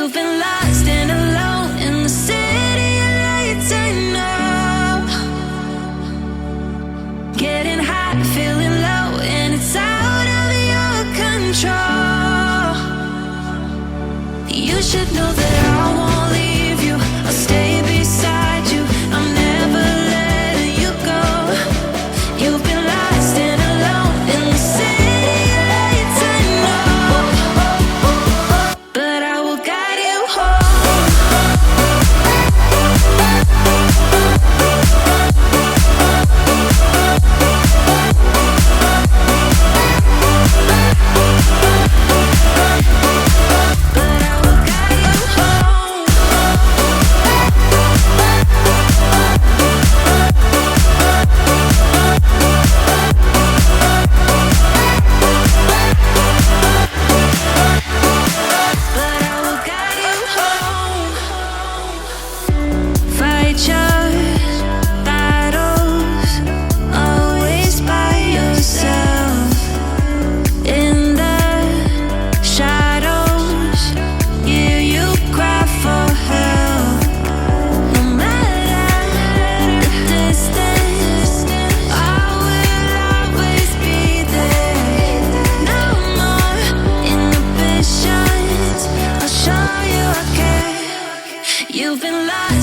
You've been lost and alone in the city of lights. I know. Getting high, feeling low, and it's out of your control. You should know that I won't leave you. I'll stay beside you. I'm never letting you go. You've been lost and alone in the city of lights. I know, but I will guide you home. But I will guide you home. But I will guide you home. Fight your battles, always by yourself. In the shadows, hear you cry for help. No matter the distance, I will always be there. No more inhibitions, I'll show you I care. You've been lost